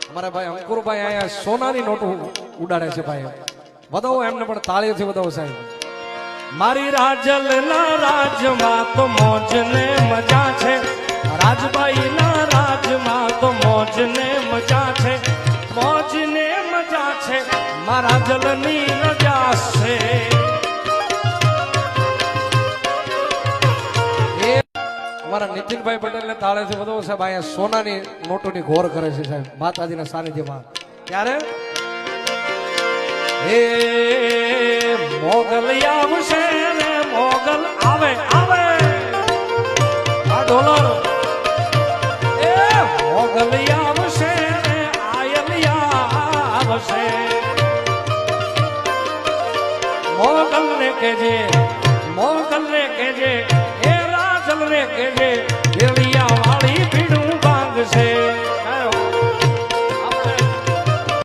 અમારા ભાઈ અંકુરભાઈ અહીંયા સોનાની નોટ ઉડાડે છે ભાઈ, વધાવો એમને પણ તાળીઓથી વધાવો સાહેબ. મારી રાજલ ના રાજમાં તો મોજ ને મજા છે, રાજભાઈ ના રાજમાં તો મોજ ને મજા છે, મોજ ને મજા છે, મારા જલની રજા છે. અમારા નીતિનભાઈ પટેલ ને તાળેથી વધાવો સાહેબ. અહીંયા સોનાની નોટોની ઘોર કરે છે સાહેબ માતાજીના સાનિધ્યમાં. ત્યારે હે મોગલ આવશે રે મોગલ આવે આવે આ ઢોલર. એ મોગલ આવશે રે આયલિયા આવશે. મોગલ ને કેજે, મોગલ ને કેજે, એ રાજલ ને કેજે,